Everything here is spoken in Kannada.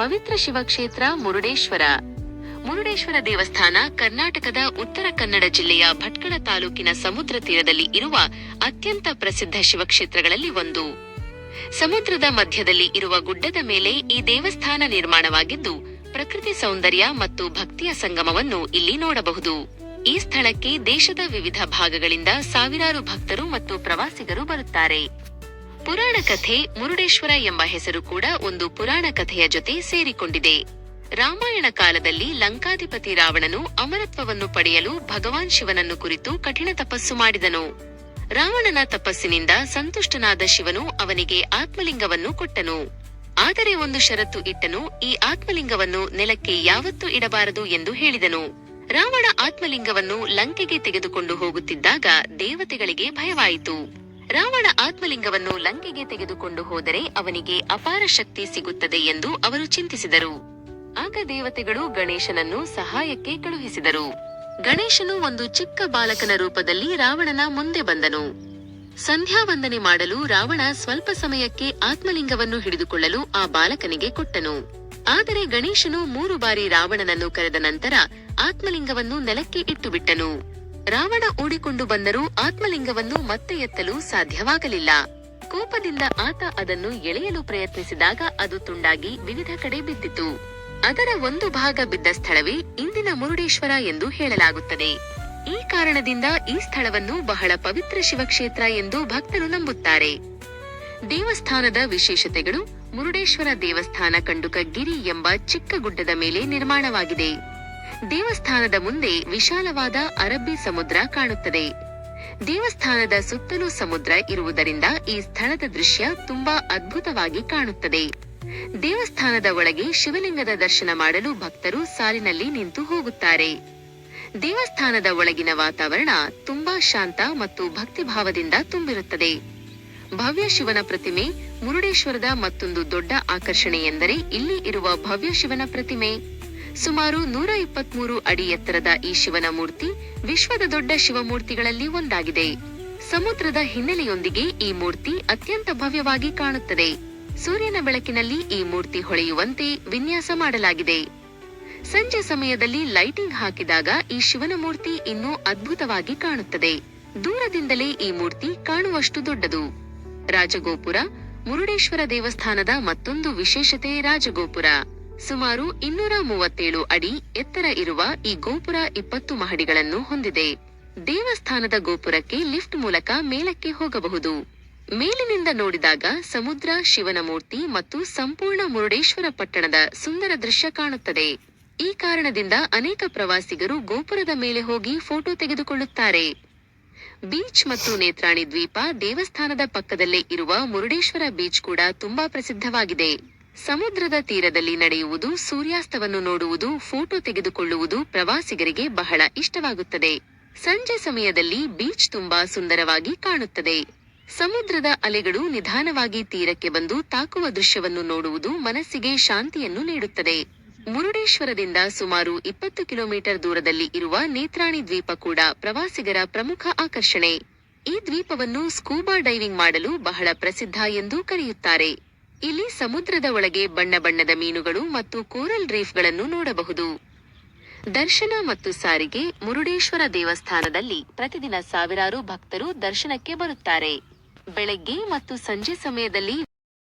ಪವಿತ್ರ ಶಿವಕ್ಷೇತ್ರ ಮುರುಡೇಶ್ವರ. ಮುರುಡೇಶ್ವರ ದೇವಸ್ಥಾನ ಕರ್ನಾಟಕದ ಉತ್ತರ ಕನ್ನಡ ಜಿಲ್ಲೆಯ ಭಟ್ಕಳ ತಾಲೂಕಿನ ಸಮುದ್ರ ತೀರದಲ್ಲಿ ಇರುವ ಅತ್ಯಂತ ಪ್ರಸಿದ್ಧ ಶಿವಕ್ಷೇತ್ರಗಳಲ್ಲಿ ಒಂದು. ಸಮುದ್ರದ ಮಧ್ಯದಲ್ಲಿ ಇರುವ ಗುಡ್ಡದ ಮೇಲೆ ಈ ದೇವಸ್ಥಾನ ನಿರ್ಮಾಣವಾಗಿದ್ದು, ಪ್ರಕೃತಿ ಸೌಂದರ್ಯ ಮತ್ತು ಭಕ್ತಿಯ ಸಂಗಮವನ್ನು ಇಲ್ಲಿ ನೋಡಬಹುದು. ಈ ಸ್ಥಳಕ್ಕೆ ದೇಶದ ವಿವಿಧ ಭಾಗಗಳಿಂದ ಸಾವಿರಾರು ಭಕ್ತರು ಮತ್ತು ಪ್ರವಾಸಿಗರು ಬರುತ್ತಾರೆ. ಪುರಾಣ ಕಥೆ ಮುರುಡೇಶ್ವರ ಎಂಬ ಹೆಸರು ಕೂಡ ಒಂದು ಪುರಾಣ ಕಥೆಯ ಜೊತೆ ಸೇರಿಕೊಂಡಿದೆ. ರಾಮಾಯಣ ಕಾಲದಲ್ಲಿ ಲಂಕಾಧಿಪತಿ ರಾವಣನು ಅಮರತ್ವವನ್ನು ಪಡೆಯಲು ಭಗವಾನ್ ಶಿವನನ್ನು ಕುರಿತು ಕಠಿಣ ತಪಸ್ಸು ಮಾಡಿದನು. ರಾವಣನ ತಪಸ್ಸಿನಿಂದ ಸಂತುಷ್ಟನಾದ ಶಿವನು ಅವನಿಗೆ ಆತ್ಮಲಿಂಗವನ್ನು ಕೊಟ್ಟನು. ಆದರೆ ಒಂದು ಷರತ್ತು ಇಟ್ಟನು, ಈ ಆತ್ಮಲಿಂಗವನ್ನು ನೆಲಕ್ಕೆ ಯಾವತ್ತೂ ಇಡಬಾರದು ಎಂದು ಹೇಳಿದನು. ರಾವಣ ಆತ್ಮಲಿಂಗವನ್ನು ಲಂಕೆಗೆ ತೆಗೆದುಕೊಂಡು ಹೋಗುತ್ತಿದ್ದಾಗ ದೇವತೆಗಳಿಗೆ ಭಯವಾಯಿತು. ರಾವಣ ಆತ್ಮಲಿಂಗವನ್ನು ಲಂಕೆಗೆ ತೆಗೆದುಕೊಂಡು ಹೋದರೆ ಅವನಿಗೆ ಅಪಾರ ಶಕ್ತಿ ಸಿಗುತ್ತದೆ ಎಂದು ಅವರು ಚಿಂತಿಸಿದರು. ಆಗ ದೇವತೆಗಳು ಗಣೇಶನನ್ನು ಸಹಾಯಕ್ಕೆ ಕಳುಹಿಸಿದರು. ಗಣೇಶನು ಒಂದು ಚಿಕ್ಕ ಬಾಲಕನ ರೂಪದಲ್ಲಿ ರಾವಣನ ಮುಂದೆ ಬಂದನು. ಸಂಧ್ಯಾವಂದನೆ ಮಾಡಲು ರಾವಣ ಸ್ವಲ್ಪ ಸಮಯಕ್ಕೆ ಆತ್ಮಲಿಂಗವನ್ನು ಹಿಡಿದುಕೊಳ್ಳಲು ಆ ಬಾಲಕನಿಗೆ ಕೊಟ್ಟನು. ಆದರೆ ಗಣೇಶನು 3 ಬಾರಿ ರಾವಣನನ್ನು ಕರೆದ ನಂತರ ಆತ್ಮಲಿಂಗವನ್ನು ನೆಲಕ್ಕೆ ಇಟ್ಟುಬಿಟ್ಟನು. ರಾವಣ ಓಡಿಕೊಂಡು ಬಂದರೂ ಆತ್ಮಲಿಂಗವನ್ನು ಮತ್ತೆ ಎತ್ತಲು ಸಾಧ್ಯವಾಗಲಿಲ್ಲ. ಕೋಪದಿಂದ ಆತ ಅದನ್ನು ಎಳೆಯಲು ಪ್ರಯತ್ನಿಸಿದಾಗ ಅದು ತುಂಡಾಗಿ ವಿವಿಧ ಕಡೆ ಬಿದ್ದಿತು. ಅದರ ಒಂದು ಭಾಗ ಬಿದ್ದ ಸ್ಥಳವೇ ಇಂದಿನ ಮುರುಡೇಶ್ವರ ಎಂದು ಹೇಳಲಾಗುತ್ತದೆ. ಈ ಕಾರಣದಿಂದ ಈ ಸ್ಥಳವನ್ನು ಬಹಳ ಪವಿತ್ರ ಶಿವಕ್ಷೇತ್ರ ಎಂದು ಭಕ್ತರು ನಂಬುತ್ತಾರೆ. ದೇವಸ್ಥಾನದ ವಿಶೇಷತೆಗಳು. ಮುರುಡೇಶ್ವರ ದೇವಸ್ಥಾನ ಕಂಡುಕಗಿರಿ ಎಂಬ ಚಿಕ್ಕ ಗುಡ್ಡದ ಮೇಲೆ ನಿರ್ಮಾಣವಾಗಿದೆ. ದೇವಸ್ಥಾನದ ಮುಂದೆ ವಿಶಾಲವಾದ ಅರಬ್ಬಿ ಸಮುದ್ರ ಕಾಣುತ್ತದೆ. ದೇವಸ್ಥಾನದ ಸುತ್ತಲೂ ಸಮುದ್ರ ಇರುವುದರಿಂದ ಈ ಸ್ಥಳದ ದೃಶ್ಯ ತುಂಬಾ ಅದ್ಭುತವಾಗಿ ಕಾಣುತ್ತದೆ. ದೇವಸ್ಥಾನದ ಒಳಗೆ ಶಿವಲಿಂಗದ ದರ್ಶನ ಮಾಡಲು ಭಕ್ತರು ಸಾಲಿನಲ್ಲಿ ನಿಂತು ಹೋಗುತ್ತಾರೆ. ದೇವಸ್ಥಾನದ ಒಳಗಿನ ವಾತಾವರಣ ತುಂಬಾ ಶಾಂತ ಮತ್ತು ಭಕ್ತಿಭಾವದಿಂದ ತುಂಬಿರುತ್ತದೆ. ಭವ್ಯ ಶಿವನ ಪ್ರತಿಮೆ. ಮುರುಡೇಶ್ವರದ ಮತ್ತೊಂದು ದೊಡ್ಡ ಆಕರ್ಷಣೆ ಎಂದರೆ ಇಲ್ಲಿ ಇರುವ ಭವ್ಯ ಶಿವನ ಪ್ರತಿಮೆ. ಸುಮಾರು 123 ಅಡಿ ಎತ್ತರದ ಈ ಶಿವನ ಮೂರ್ತಿ ವಿಶ್ವದ ದೊಡ್ಡ ಶಿವಮೂರ್ತಿಗಳಲ್ಲಿ ಒಂದಾಗಿದೆ. ಸಮುದ್ರದ ಹಿನ್ನೆಲೆಯೊಂದಿಗೆ ಈ ಮೂರ್ತಿ ಅತ್ಯಂತ ಭವ್ಯವಾಗಿ ಕಾಣುತ್ತದೆ. ಸೂರ್ಯನ ಬೆಳಕಿನಲ್ಲಿ ಈ ಮೂರ್ತಿ ಹೊಳೆಯುವಂತೆ ವಿನ್ಯಾಸ ಮಾಡಲಾಗಿದೆ. ಸಂಜೆ ಸಮಯದಲ್ಲಿ ಲೈಟಿಂಗ್ ಹಾಕಿದಾಗ ಈ ಶಿವನ ಮೂರ್ತಿ ಇನ್ನೂ ಅದ್ಭುತವಾಗಿ ಕಾಣುತ್ತದೆ. ದೂರದಿಂದಲೇ ಈ ಮೂರ್ತಿ ಕಾಣುವಷ್ಟು ದೊಡ್ಡದು. ರಾಜಗೋಪುರ. ಮುರುಡೇಶ್ವರ ದೇವಸ್ಥಾನದ ಮತ್ತೊಂದು ವಿಶೇಷತೆ ರಾಜಗೋಪುರ. ಸುಮಾರು 237 ಅಡಿ ಎತ್ತರ ಇರುವ ಈ ಗೋಪುರ 20 ಮಹಡಿಗಳನ್ನು ಹೊಂದಿದೆ. ದೇವಸ್ಥಾನದ ಗೋಪುರಕ್ಕೆ ಲಿಫ್ಟ್ ಮೂಲಕ ಮೇಲಕ್ಕೆ ಹೋಗಬಹುದು. ಮೇಲಿನಿಂದ ನೋಡಿದಾಗ ಸಮುದ್ರ, ಶಿವನ ಮೂರ್ತಿ ಮತ್ತು ಸಂಪೂರ್ಣ ಮುರುಡೇಶ್ವರ ಪಟ್ಟಣದ ಸುಂದರ ದೃಶ್ಯ ಕಾಣುತ್ತದೆ. ಈ ಕಾರಣದಿಂದ ಅನೇಕ ಪ್ರವಾಸಿಗರು ಗೋಪುರದ ಮೇಲೆ ಹೋಗಿ ಫೋಟೋ ತೆಗೆದುಕೊಳ್ಳುತ್ತಾರೆ. ಬೀಚ್ ಮತ್ತು ನೇತ್ರಾಣಿ ದ್ವೀಪ. ದೇವಸ್ಥಾನದ ಪಕ್ಕದಲ್ಲೇ ಇರುವ ಮುರುಡೇಶ್ವರ ಬೀಚ್ ಕೂಡ ತುಂಬಾ ಪ್ರಸಿದ್ಧವಾಗಿದೆ. ಸಮುದ್ರದ ತೀರದಲ್ಲಿ ನಡೆಯುವುದು, ಸೂರ್ಯಾಸ್ತವನ್ನು ನೋಡುವುದು, ಫೋಟೋ ತೆಗೆದುಕೊಳ್ಳುವುದು ಪ್ರವಾಸಿಗರಿಗೆ ಬಹಳ ಇಷ್ಟವಾಗುತ್ತದೆ. ಸಂಜೆ ಸಮಯದಲ್ಲಿ ಬೀಚ್ ತುಂಬಾ ಸುಂದರವಾಗಿ ಕಾಣುತ್ತದೆ. ಸಮುದ್ರದ ಅಲೆಗಳು ನಿಧಾನವಾಗಿ ತೀರಕ್ಕೆ ಬಂದು ತಾಕುವ ದೃಶ್ಯವನ್ನು ನೋಡುವುದು ಮನಸ್ಸಿಗೆ ಶಾಂತಿಯನ್ನು ನೀಡುತ್ತದೆ. ಮುರುಡೇಶ್ವರದಿಂದ ಸುಮಾರು 20 ಕಿಲೋಮೀಟರ್ ದೂರದಲ್ಲಿ ಇರುವ ನೇತ್ರಾಣಿ ದ್ವೀಪ ಕೂಡ ಪ್ರವಾಸಿಗರ ಪ್ರಮುಖ ಆಕರ್ಷಣೆ. ಈ ದ್ವೀಪವನ್ನು ಸ್ಕೂಬಾ ಡೈವಿಂಗ್ ಮಾಡಲು ಬಹಳ ಪ್ರಸಿದ್ಧ ಎಂದು ಕರೆಯುತ್ತಾರೆ. ಇಲ್ಲಿ ಸಮುದ್ರದ ಒಳಗೆ ಬಣ್ಣ ಬಣ್ಣದ ಮೀನುಗಳು ಮತ್ತು ಕೋರಲ್ ರೀಫ್ಗಳನ್ನು ನೋಡಬಹುದು. ದರ್ಶನ ಮತ್ತು ಸಾರಿಗೆ. ಮುರುಡೇಶ್ವರ ದೇವಸ್ಥಾನದಲ್ಲಿ ಪ್ರತಿದಿನ ಸಾವಿರಾರು ಭಕ್ತರು ದರ್ಶನಕ್ಕೆ ಬರುತ್ತಾರೆ. ಬೆಳಗ್ಗೆ ಮತ್ತು ಸಂಜೆ ಸಮಯದಲ್ಲಿ